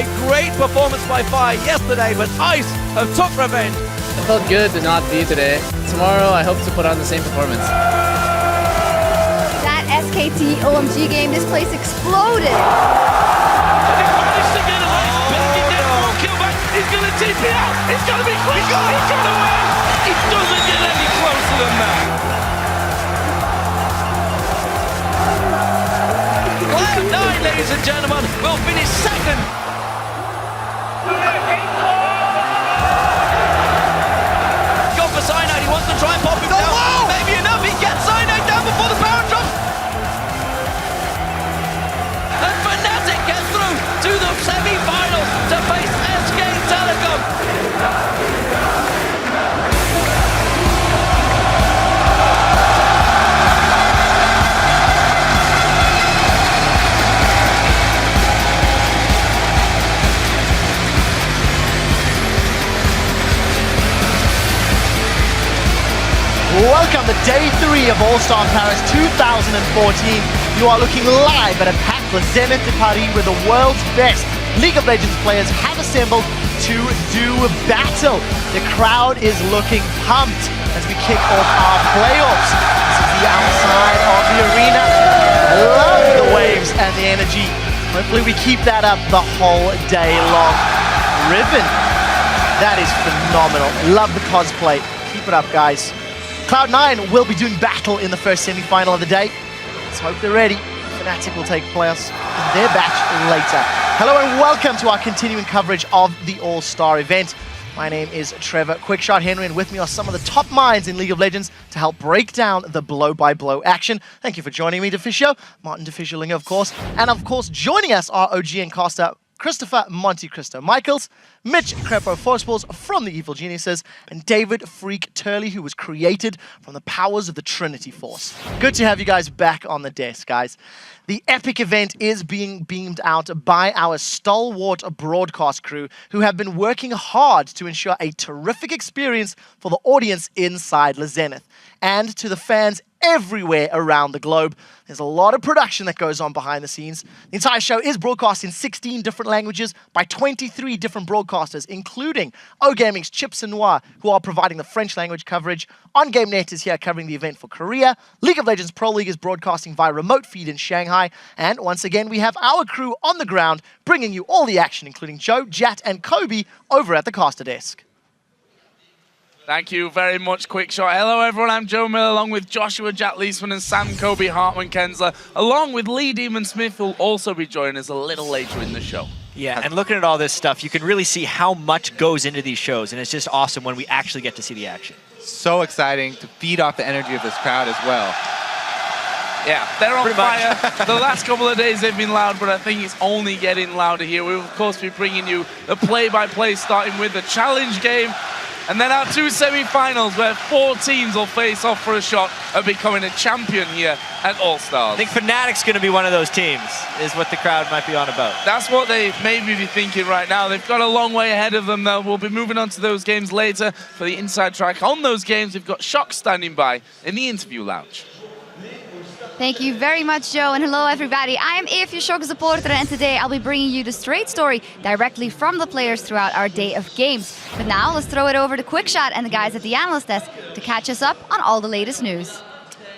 a great performance by Fire yesterday, but Ice have took revenge. It felt good to not be today. Tomorrow, I hope to put on the same performance. That SKT OMG game, this place exploded. He managed to get away. He gets one kill back. He's going to TP out. It's going to be quick. He's got away. He doesn't get any closer than that. Cloud9, ladies and gentlemen, will finish second. Go for Cyanide, he wants to try and pop him down. Maybe enough, he gets Cyanide down before the power drop. And Fnatic gets through to the semi-finals to face SK Telecom. Welcome to Day 3 of All-Star Paris 2014. You are looking live at a packed Zenith de Paris where the world's best League of Legends players have assembled to do battle. The crowd is looking pumped as we kick off our playoffs. This is the outside of the arena. I love the waves and the energy. Hopefully we keep that up the whole day long. Ribbon, that is phenomenal. Love the cosplay. Keep it up, guys. Cloud9 will be doing battle in the first semi-final of the day. Let's hope they're ready. Fnatic will take place in their batch later. Hello and welcome to our continuing coverage of the All-Star event. My name is Trevor Quickshot Henry, and with me are some of the top minds in League of Legends to help break down the blow-by-blow action. Thank you for joining me, Deficio, Martin Deficiolinger, of course. And of course, joining us are OG and caster Christopher Monte Cristo Michaels, Mitch Crepo Forceballs from the Evil Geniuses, and David Freak Turley, who was created from the powers of the Trinity Force. Good to have you guys back on the desk, guys. The epic event is being beamed out by our stalwart broadcast crew who have been working hard to ensure a terrific experience for the audience inside La Zenith and to the fans everywhere around the globe. There's a lot of production that goes on behind the scenes. The entire show is broadcast in 16 different languages by 23 different broadcasters, including OGaming's Chips and Noir, who are providing the French language coverage. OnGameNet is here covering the event for Korea. League of Legends Pro League is broadcasting via remote feed in Shanghai. And once again, we have our crew on the ground bringing you all the action, including Joe, Jat, and Kobe over at the caster desk. Thank you very much, Quickshot. Hello, everyone. I'm Joe Miller, along with Joshua Jack Leesman and Sam Kobe Hartman Kensler, along with Lee Demon Smith, who'll also be joining us a little later in the show. Yeah, and looking at all this stuff, you can really see how much goes into these shows, and it's just awesome when we actually get to see the action. So exciting to feed off the energy of this crowd as well. Yeah, they're on fire. The last couple of days they've been loud, but I think it's only getting louder here. We'll, of course, be bringing you the play-by-play, starting with the challenge game. And then our two semi-finals where 4 teams will face off for a shot at becoming a champion here at All-Stars. I think Fnatic's going to be one of those teams, is what the crowd might be on about. That's what they maybe be thinking right now. They've got a long way ahead of them, though. We'll be moving on to those games later. For the inside track on those games, we've got Shock standing by in the interview lounge. Thank you very much, Joe, and hello, everybody. I am Eve, your Shock supporter, and today I'll be bringing you the straight story directly from the players throughout our day of games. But now, let's throw it over to Quickshot and the guys at the analyst desk to catch us up on all the latest news.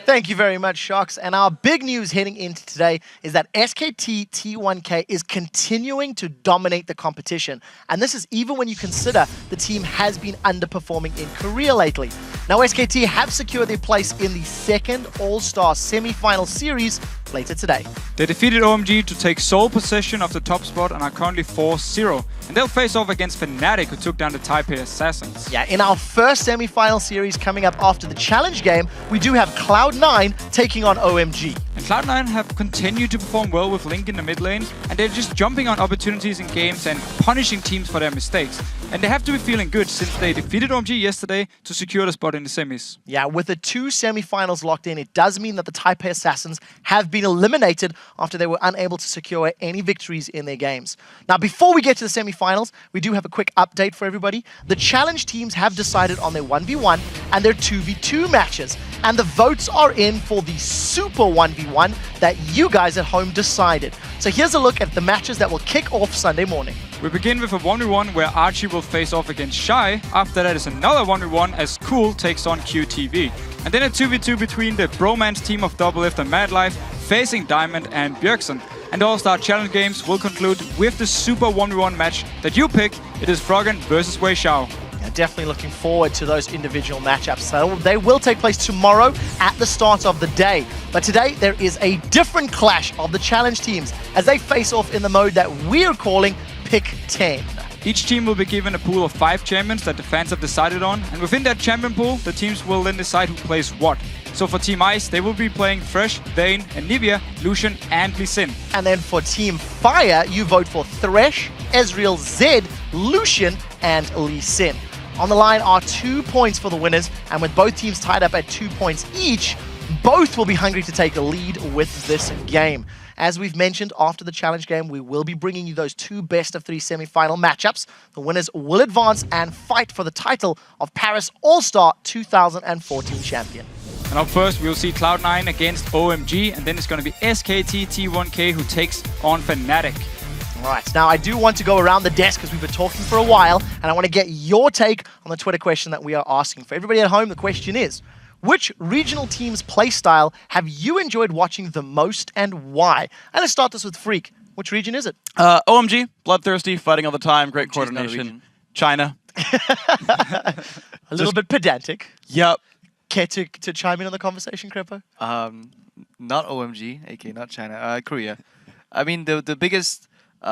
Thank you very much, Shocks. And our big news heading into today is that SKT T1K is continuing to dominate the competition. And this is even when you consider the team has been underperforming in Korea lately. Now, SKT have secured their place in the second All-Star semi-final series later today. They defeated OMG to take sole possession of the top spot and are currently 4-0. And they'll face off against Fnatic, who took down the Taipei Assassins. Yeah, in our first semi-final series coming up after the challenge game, we do have Cloud9 taking on OMG. And Cloud9 have continued to perform well with Link in the mid lane, and they're just jumping on opportunities in games and punishing teams for their mistakes. And they have to be feeling good since they defeated OMG yesterday to secure the spot in the semis. Yeah, with the 2 semi-finals locked in, it does mean that the Taipei Assassins have been eliminated after they were unable to secure any victories in their games. Now, before we get to the semi-finals, we do have a quick update for everybody. The challenge teams have decided on their 1v1 and their 2v2 matches, and the votes are in for the Super 1v1 that you guys at home decided. So here's a look at the matches that will kick off Sunday morning. We begin with a 1v1 where Archie will face off against Shy. After that is another 1v1 as Cool takes on QTV. And then a 2v2 between the bromance team of Doublelift and Madlife facing Diamond and Bjergsen. And the All-Star Challenge games will conclude with the super 1v1 match that you pick. It is Froggen versus Wei Xiao. Yeah, definitely looking forward to those individual matchups. So they will take place tomorrow at the start of the day. But today there is a different clash of the challenge teams as they face off in the mode that we're calling Pick 10. Each team will be given a pool of 5 champions that the fans have decided on, and within that champion pool, the teams will then decide who plays what. So for Team Ice, they will be playing Thresh, Vayne, and Nivea, Lucian, and Lee Sin. And then for Team Fire, you vote for Thresh, Ezreal, Zed, Lucian, and Lee Sin. On the line are 2 points for the winners, and with both teams tied up at 2 points each, both will be hungry to take the lead with this game. As we've mentioned, after the challenge game, we will be bringing you those 2 best-of-3 semi-final matchups. The winners will advance and fight for the title of Paris All-Star 2014 champion. And up first, we'll see Cloud9 against OMG, and then it's going to be SKT T1K who takes on Fnatic. Right, now I do want to go around the desk because we've been talking for a while, and I want to get your take on the Twitter question that we are asking. For everybody at home, the question is, which regional team's playstyle have you enjoyed watching the most and why? And let's start this with Freak. Which region is it? OMG, bloodthirsty, fighting all the time, great coordination. China. A little bit pedantic. Yep. Care to chime in on the conversation, Crepo? Not OMG, aka not China, Korea. I mean, the biggest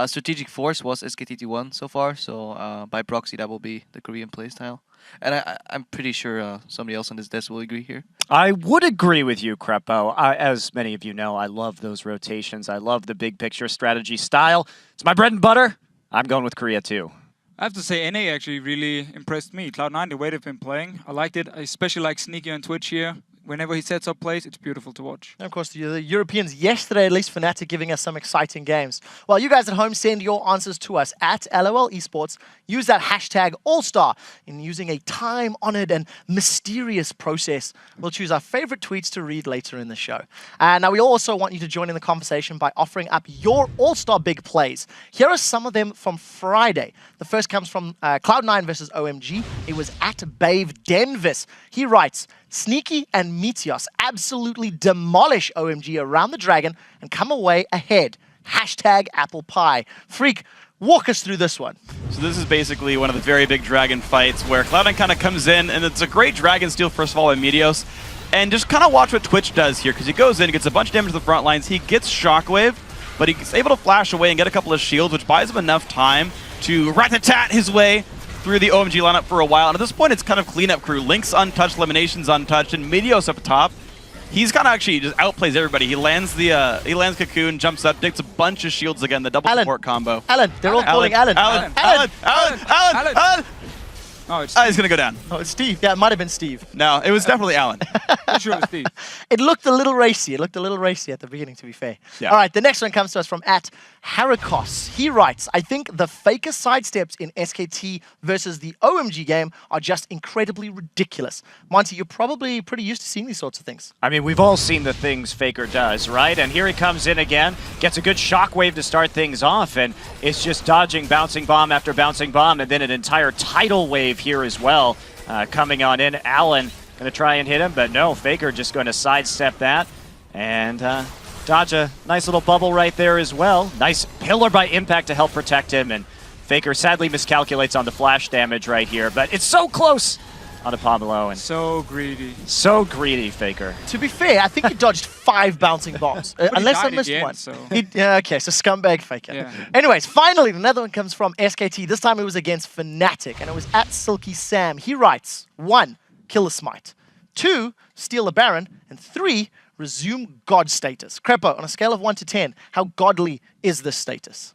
strategic force was SKT1 so far, so by proxy that will be the Korean playstyle. And I'm pretty sure somebody else on this desk will agree here. I would agree with you, Crepo. As many of you know, I love those rotations. I love the big picture strategy style. It's my bread and butter. I'm going with Korea too. I have to say, NA actually really impressed me. Cloud9, the way they've been playing, I liked it. I especially like Sneaky on Twitch here. Whenever he sets up plays, it's beautiful to watch. And of course, the Europeans yesterday, at least Fnatic, giving us some exciting games. Well, you guys at home, send your answers to us at LOL Esports. Use that hashtag AllStar. In using a time-honored and mysterious process, we'll choose our favorite tweets to read later in the show. Now, we also want you to join in the conversation by offering up your All-Star big plays. Here are some of them from Friday. The first comes from Cloud9 versus OMG. It was at Bave Denvis. He writes, Sneaky and Meteos absolutely demolish OMG around the dragon and come away ahead. Hashtag apple pie. Freak, walk us through this one. So this is basically one of the very big dragon fights where Cloud9 kind of comes in, and it's a great dragon steal, first of all, by Meteos. And just kind of watch what Twitch does here, because he goes in, gets a bunch of damage to the front lines, he gets Shockwave, but he's able to flash away and get a couple of shields, which buys him enough time to rat-a-tat his way through the OMG lineup for a while. And at this point, it's kind of cleanup crew. Link's untouched, Elimination's untouched, and Meteos up top. He's kind of actually just outplays everybody. He lands Cocoon, jumps up, takes a bunch of shields again, the double support combo. Alan, they're all calling Alan. Alan! Oh, it's he's gonna go down. Oh, it's Steve. Yeah, it might have been Steve. No, it was definitely Alan. I'm sure it was Steve. It looked a little racy. It looked a little racy at the beginning, to be fair. Yeah. All right, the next one comes to us from @Harakos. He writes, I think the Faker sidesteps in SKT versus the OMG game are just incredibly ridiculous. Monty, you're probably pretty used to seeing these sorts of things. I mean, we've all seen the things Faker does, right? And here he comes in again, gets a good shockwave to start things off, and it's just dodging bouncing bomb after bouncing bomb, and then an entire tidal wave here as well. Coming on in, Alan going to try and hit him, but no, Faker just going to sidestep that and dodge a nice little bubble right there as well. Nice pillar by impact to help protect him, and Faker sadly miscalculates on the flash damage right here, but it's so close on Apomelo. And so greedy. So greedy, Faker. To be fair, I think he dodged 5 bouncing bombs, unless I missed one. So. Okay, so scumbag Faker. Yeah. Anyways, finally, another one comes from SKT. This time it was against Fnatic, and it was at Silky Sam. He writes, 1, kill the Smite. 2, steal the Baron. And 3, resume God status. Crepo, on a scale of 1 to 10, how godly is this status?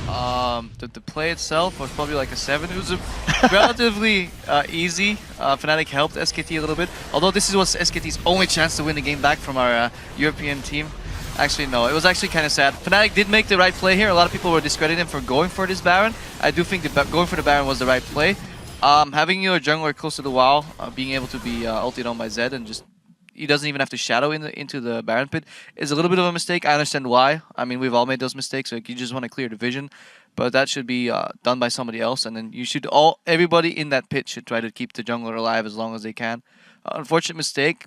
The play itself was probably like a 7. It was a relatively easy. Fnatic helped SKT a little bit. Although this was SKT's only chance to win the game back from our European team. Actually, no. It was actually kind of sad. Fnatic did make the right play here. A lot of people were discrediting him for going for this Baron. I do think going for the Baron was the right play. Having your jungler close to the wall, being able to be ulted on by Zed and just he doesn't even have to shadow into the Baron pit is a little bit of a mistake. I understand why. I mean, we've all made those mistakes. Like, you just want to clear the vision. but that should be done by somebody else. And then everybody in that pit should try to keep the jungler alive as long as they can. Unfortunate mistake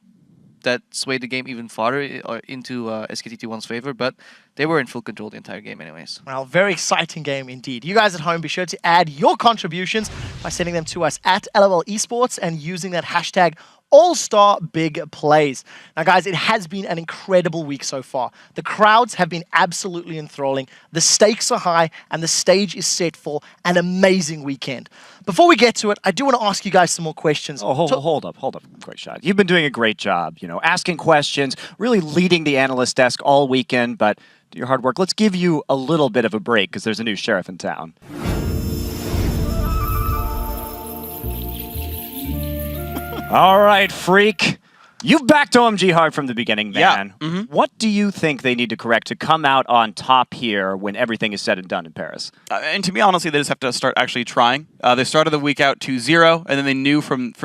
that swayed the game even farther or into SKT1's favor, but they were in full control the entire game anyways. Well, very exciting game indeed. You guys at home, be sure to add your contributions by sending them to us at LOL Esports and using that hashtag All-Star Big Plays. Now, guys, it has been an incredible week so far. The crowds have been absolutely enthralling. The stakes are high, and the stage is set for an amazing weekend. Before we get to it, I do want to ask you guys some more questions. Oh, hold up, quick shot. You've been doing a great job, asking questions, really leading the analyst desk all weekend, but your hard work. Let's give you a little bit of a break because there's a new sheriff in town. All right, Freak. You've backed OMG hard from the beginning, man. Yeah. What do you think they need to correct to come out on top here when everything is said and done in Paris? And to me, honestly, they just have to start actually trying. They started the week out 2-0, and then they knew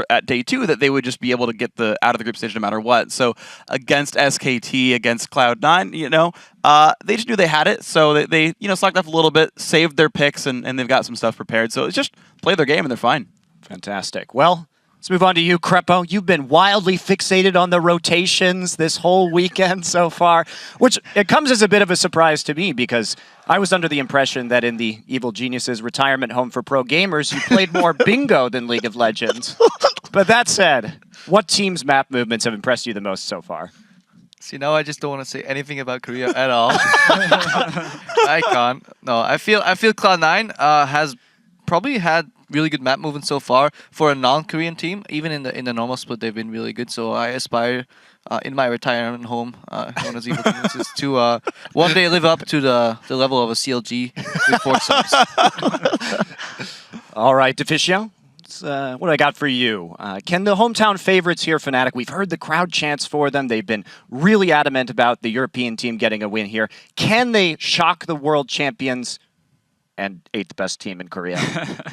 at day 2 that they would just be able to get out of the group stage no matter what. So against SKT, against Cloud9, they just knew they had it. So they slacked off a little bit, saved their picks, and they've got some stuff prepared. So it's just play their game, and they're fine. Fantastic. Well, let's move on to you, Crepo. You've been wildly fixated on the rotations this whole weekend so far, which it comes as a bit of a surprise to me because I was under the impression that in the Evil Geniuses retirement home for pro gamers, you played more bingo than League of Legends. But that said, what team's map movements have impressed you the most so far? See, now I just don't want to say anything about Korea at all. I can't. No, I feel Cloud9 has probably had really good map movement so far for a non-Korean team. Even in the normal split, they've been really good. So I aspire in my retirement home, known as Evil Geniuses, to one day live up to the level of a CLG with 4 subs. All right, Deficio. What do I got for you? Can the hometown favorites here, Fnatic, we've heard the crowd chants for them. They've been really adamant about the European team getting a win here. Can they shock the world champions and 8th best team in Korea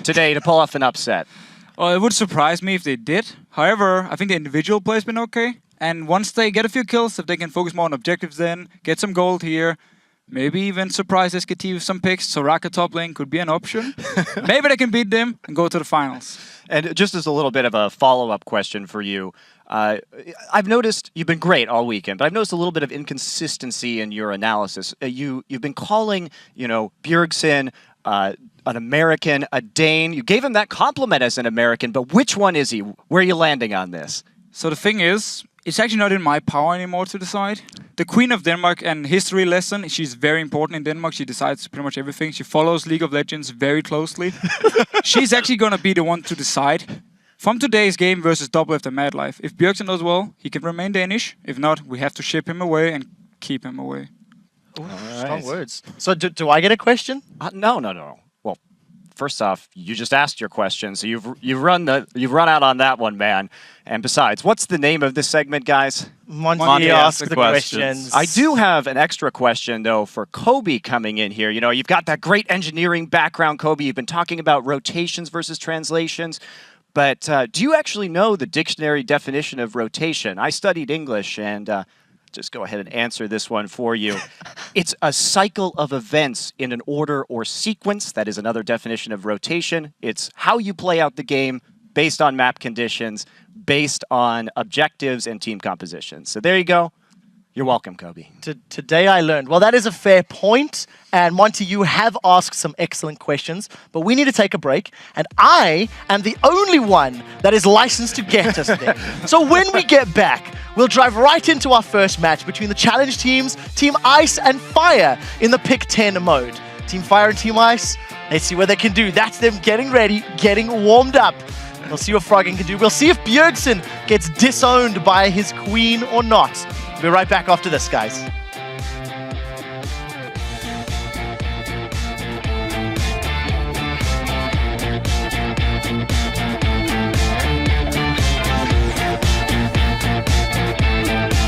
today to pull off an upset? Well, it would surprise me if they did. However, I think the individual play has been okay. And once they get a few kills, if they can focus more on objectives then, get some gold here, maybe even surprise SKT with some picks. Soraka top lane could be an option. Maybe they can beat them and go to the finals. And just as a little bit of a follow-up question for you, I've noticed you've been great all weekend, but I've noticed a little bit of inconsistency in your analysis. You've been calling, Bjergsen an American, a Dane. You gave him that compliment as an American, but which one is he? Where are you landing on this? So the thing is, it's actually not in my power anymore to decide. The Queen of Denmark and history lesson, she's very important in Denmark. She decides pretty much everything. She follows League of Legends very closely. She's actually going to be the one to decide. From today's game versus Double After Mad Life, if Bjergsen does well, he can remain Danish. If not, we have to ship him away and keep him away. Ooh, strong words. So do I get a question? No. Well, first off, you just asked your question, so you've run out on that one, man. And besides, what's the name of this segment, guys? Monty asks the questions. I do have an extra question, though, for Kobe coming in here. You've got that great engineering background, Kobe. You've been talking about rotations versus translations. But do you actually know the dictionary definition of rotation? I studied English, and just go ahead and answer this one for you. It's a cycle of events in an order or sequence. That is another definition of rotation. It's how you play out the game based on map conditions, based on objectives and team compositions. So there you go. You're welcome, Kobe. Today I learned. Well, that is a fair point. And Monty, you have asked some excellent questions, but we need to take a break. And I am the only one that is licensed to get us there. So when we get back, we'll drive right into our first match between the challenge teams, Team Ice and Fire, in the Pick 10 mode. Team Fire and Team Ice, let's see what they can do. That's them getting ready, getting warmed up. We'll see what Froggen can do. We'll see if Bjergsen gets disowned by his queen or not. We'll be right back after this, guys.